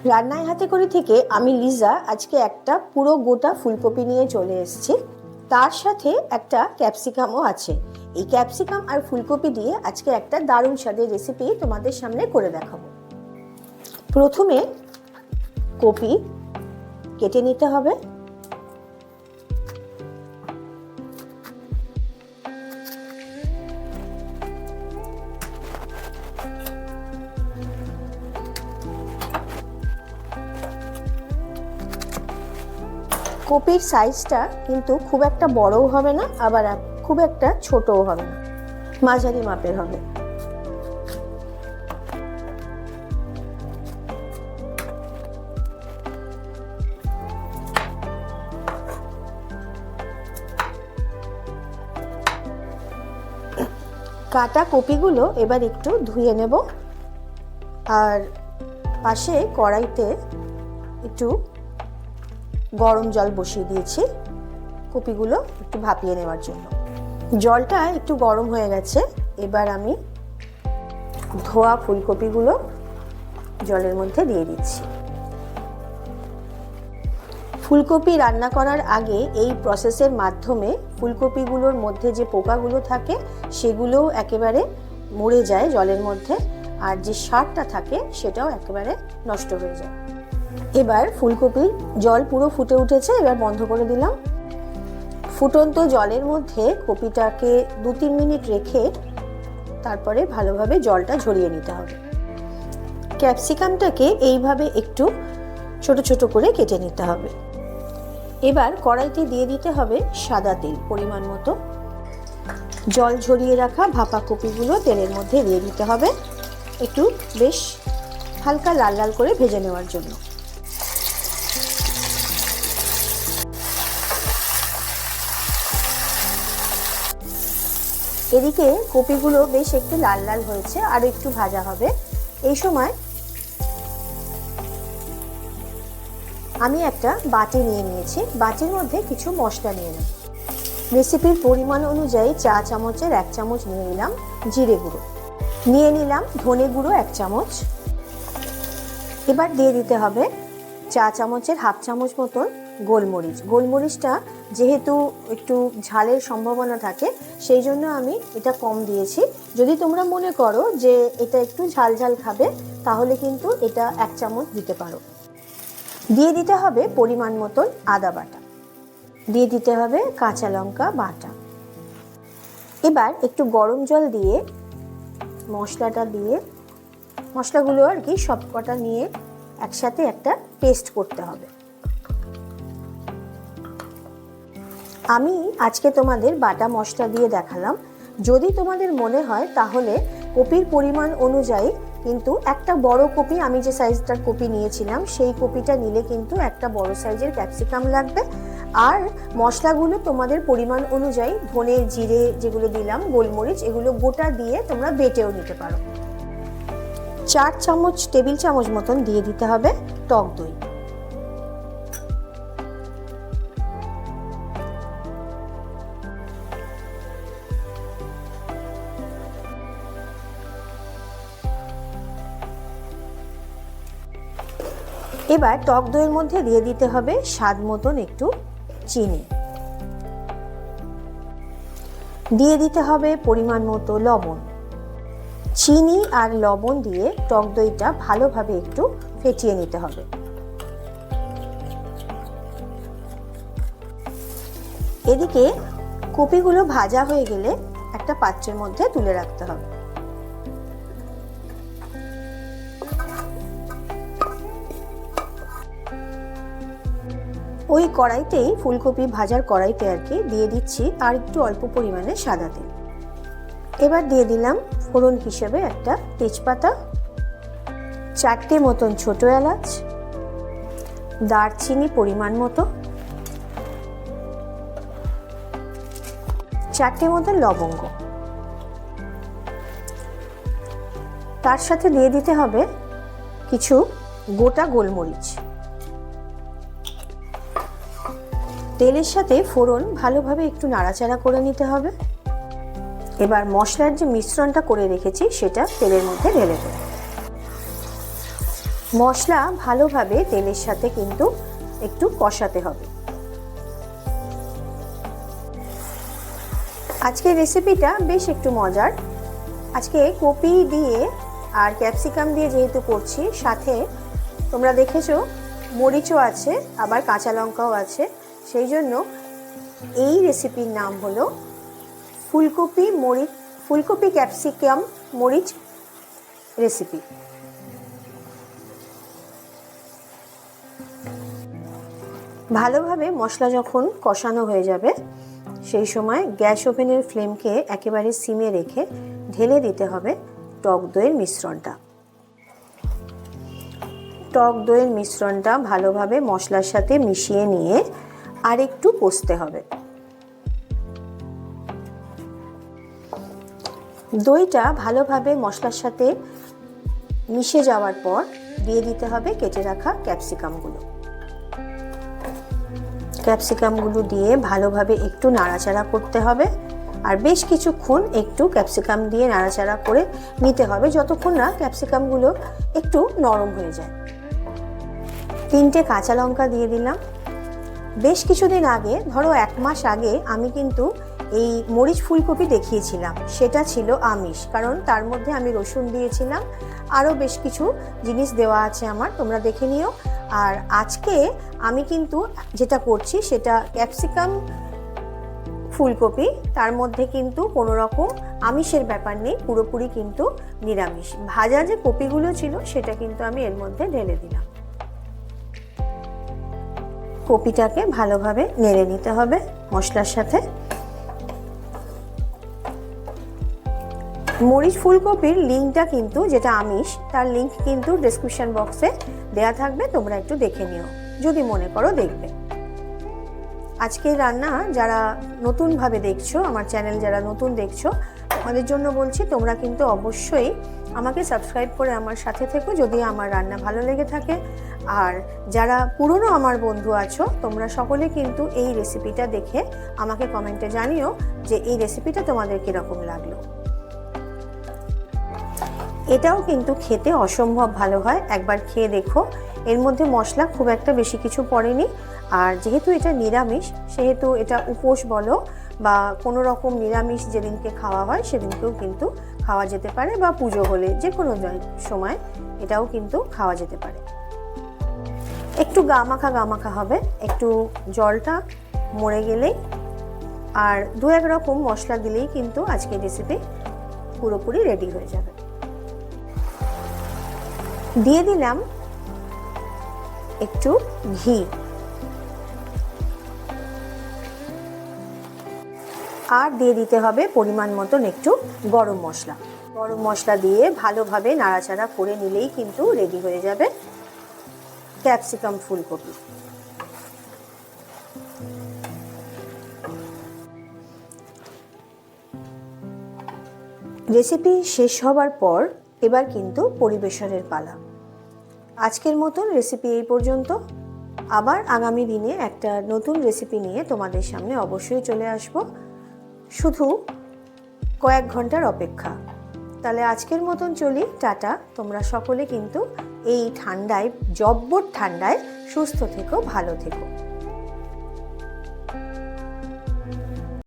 রান্নায় হাতে করে থেকে আমি লিজা আজকে একটা পুরো গোটা ফুলকপি নিয়ে চলে এসেছি। তার সাথে একটা ক্যাপসিকামও আছে। এই ক্যাপসিকাম আর ফুলকপি দিয়ে আজকে একটা দারুণ স্বাদের রেসিপি তোমাদের সামনে করে দেখাবো। প্রথমে কপি কেটে নিতে হবে। কপির সাইজটা কিন্তু খুব একটা বড়ও হবে না, আবার খুব একটা ছোটও হবে না, মাঝারি মাপের হবে। কাটা কপিগুলো এবার একটু ধুয়ে নেব, আর পাশে কড়াইতে একটু গরম জল বসিয়ে দিয়েছি কপিগুলো একটু ভাপিয়ে নেওয়ার জন্য। জলটা একটু গরম হয়ে গেছে, এবার আমি ধোয়া ফুলকপিগুলো জলের মধ্যে দিয়ে দিচ্ছি। ফুলকপি রান্না করার আগে এই প্রসেসের মাধ্যমে ফুলকপিগুলোর মধ্যে যে পোকাগুলো থাকে সেগুলোও একেবারে মরে যায় জলের মধ্যে, আর যে স্বাদটা থাকে সেটাও একেবারে নষ্ট হয়ে যায়। এবার ফুলকপির জল পুরো ফুটে উঠেছে, এবার বন্ধ করে দিলাম। ফুটন্ত জলের মধ্যে কপিটাকে 2-3 মিনিট রেখে তারপরে ভালোভাবে জলটা ঝরিয়ে নিতে হবে। ক্যাপসিকামটাকে এইভাবে একটু ছোট ছোট করে কেটে নিতে হবে। এবার কড়াইতে দিয়ে দিতে হবে সাদা তেল পরিমাণ মতো। জল ঝরিয়ে রাখা ভাপা কপিগুলো তেলের মধ্যে দিয়ে দিতে হবে, একটু বেশ হালকা লাল লাল করে ভেজে নেওয়ার জন্য। এদিকে কপিগুলো বেশ একটু লাল লাল হয়েছে, আর একটু ভাজা হবে। এই সময় আমি একটা বাটি নিয়ে নিয়েছি, বাটির মধ্যে কিছু মশলা নিয়ে নেব। রেসিপির পরিমাণ অনুযায়ী চা চামচের 1 চামচ নিয়ে নিলাম জিরে গুঁড়ো, নিয়ে নিলাম ধনে গুঁড়ো 1 চামচ। এবার দিয়ে দিতে হবে চা চামচের 1/2 চামচ মতন গোলমরিচ। গোলমরিচটা যেহেতু একটু ঝালের সম্ভাবনা থাকে সেই জন্য আমি এটা কম দিয়েছি। যদি তোমরা মনে করো যে এটা একটু ঝাল ঝাল খাবে তাহলে কিন্তু এটা 1 চামচ দিতে পারো। দিয়ে দিতে হবে পরিমাণ মতন আদা বাটা, দিয়ে দিতে হবে কাঁচা লঙ্কা বাটা। এবার একটু গরম জল দিয়ে মশলাটা দিয়ে মশলাগুলো আর কি সব কটা নিয়ে একসাথে একটা পেস্ট করতে হবে। আমি আজকে তোমাদের বাটা মশলা দিয়ে দেখালাম। যদি তোমাদের মনে হয় তাহলে কপির পরিমাণ অনুযায়ী কিন্তু একটা বড় কপি, আমি যে সাইজটার কপি নিয়েছিলাম সেই কপিটা নিলে কিন্তু একটা বড় সাইজের ক্যাপসিকাম লাগবে। আর মশলাগুলো তোমাদের পরিমাণ অনুযায়ী ধনে জিরে যেগুলো দিলাম, গোলমরিচ, এগুলো গোটা দিয়ে তোমরা বেটেও নিতে পারো। 4 চামচ টেবিল চামচ মতন দিয়ে দিতে হবে টক দই। এবার টক দইয়ের মধ্যে দিয়ে দিতে হবে স্বাদ মতন একটু চিনি, দিয়ে দিতে হবে পরিমাণ মতো লবণ। চিনি আর লবণ দিয়ে টক দইটা ভালোভাবে একটু ফেটিয়ে নিতে হবে। এদিকে কপিগুলো ভাজা হয়ে গেলে একটা পাত্রের মধ্যে তুলে রাখতে হবে। ওই কড়াইতেই, ফুলকপি ভাজার কড়াইতে আর কি, দিয়ে দিচ্ছি আর একটু অল্প পরিমাণে সাদা তেল। এবার দিয়ে দিলাম ফোড়ন হিসেবে একটা তেজপাতা, 4টে মতন ছোট এলাচ, দারচিনি পরিমাণ মতো, 4টে মতন লবঙ্গ। তার সাথে দিয়ে দিতে হবে কিছু গোটা গোলমরিচ। তেলের সাথে ফোড়ন ভালোভাবে একটু নাড়াচাড়া করে নিতে হবে। এবার মশলার যে মিশ্রণটা করে রেখেছি সেটা তেলের মধ্যে ঢেলে দেব। মশলা ভালোভাবে তেলের সাথে কিন্তু একটু কষাতে হবে। আজকের রেসিপিটা বেশ একটু মজার। আজকে কপি দিয়ে আর ক্যাপসিকাম দিয়ে যেহেতু করছি, সাথে তোমরা দেখেছো মরিচও আছে, আবার কাঁচা লঙ্কাও আছে, সেই জন্য এই রেসিপির নাম হলো ফুলকপি ক্যাপসিকাম মরিচ রেসিপি। ভালোভাবে মশলা যখন কষানো হয়ে যাবে, সেই সময় গ্যাস ওভেনের ফ্লেমকে একেবারে সিমে রেখে ঢেলে দিতে হবে টক দইয়ের মিশ্রণটা। টক দইয়ের মিশ্রণটা ভালোভাবে মশলার সাথে মিশিয়ে নিয়ে আর একটু কষতে হবে। দইটা ভালোভাবে মশলার সাথে মিশে যাওয়ার পর দিয়ে দিতে হবে কেটে রাখা ক্যাপসিকামগুলো দিয়ে ভালোভাবে একটু নাড়াচাড়া করতে হবে। আর বেশ কিছুক্ষণ একটু ক্যাপসিকাম দিয়ে নাড়াচাড়া করে নিতে হবে, যতক্ষণ না ক্যাপসিকামগুলো একটু নরম হয়ে যায়। 3টে কাঁচা লঙ্কা দিয়ে দিলাম। বেশ কিছুদিন আগে, ধরো 1 মাস আগে, আমি কিন্তু এই মরিচ ফুলকপি দেখিয়েছিলাম। সেটা ছিল আমিষ, কারণ তার মধ্যে আমি রসুন দিয়েছিলাম, আরও বেশ কিছু জিনিস দেওয়া আছে আমার, তোমরা দেখে নিও। আর আজকে আমি কিন্তু যেটা করছি সেটা ক্যাপসিকাম ফুলকপি, তার মধ্যে কিন্তু কোনো রকম আমিষের ব্যাপার নেই, পুরোপুরি কিন্তু নিরামিষ। ভাজা যে কপিগুলো ছিল সেটা কিন্তু আমি এর মধ্যে ঢেলে দিলাম। কপিটাকে ভালোভাবে নেড়ে নিতে হবে মশলার সাথে। মরিচ ফুলকপির লিঙ্কটা কিন্তু, যেটা আমিষ, তার লিঙ্ক কিন্তু ডেসক্রিপশন বক্সে দেয়া থাকবে, তোমরা একটু দেখে নিও যদি মনে করো দেখবে। আজকের রান্না যারা নতুনভাবে দেখছো, আমার চ্যানেল যারা নতুন দেখছো, তোমাদের জন্য বলছি তোমরা কিন্তু অবশ্যই আমাকে সাবস্ক্রাইব করে আমার সাথে থেকো যদি আমার রান্না ভালো লেগে থাকে। আর যারা পুরনো আমার বন্ধু আছো, তোমরা সকলে কিন্তু এই রেসিপিটা দেখে আমাকে কমেন্টে জানিও যে এই রেসিপিটা তোমাদের কীরকম লাগলো। এটাও কিন্তু খেতে অসম্ভব ভালো হয়, একবার খেয়ে দেখো। এর মধ্যে মশলা খুব একটা বেশি কিছু পড়েনি, আর যেহেতু এটা নিরামিষ, সেহেতু এটা উপোস বলো বা কোনো রকম নিরামিষ যেদিনকে খাওয়া হয় সেদিনকেও কিন্তু খাওয়া যেতে পারে, বা পুজো হলে যে কোনো সময় এটাও কিন্তু খাওয়া যেতে পারে। একটু গামাখা হবে, একটু জলটা মরে গেলেই আর 2-1 রকম মশলা দিলেই কিন্তু আজকের রেসিপি পুরোপুরি রেডি হয়ে যাবে। দিয়ে দিলাম একটু ঘি, আর দিয়ে দিতে হবে পরিমাণ মতন একটু গরম মশলা। গরম মশলা দিয়ে ভালোভাবে নাড়াচাড়া করে নিলেই কিন্তু রেডি হয়ে যাবে ক্যাপসিকাম ফুলকপি। রেসিপি শেষ হবার পর এবার কিন্তু পরিবেশনের পালা। আজকের মতন রেসিপি এই পর্যন্ত। আবার আগামী দিনে একটা নতুন রেসিপি নিয়ে তোমাদের সামনে অবশ্যই চলে আসব, শুধু কয়েক ঘন্টার অপেক্ষা। তাহলে আজকের মতন চলি, টাটা। তোমরা সকলে কিন্তু এই ঠান্ডায়, জব্বর ঠান্ডায় সুস্থ থেকো, ভালো থেকো।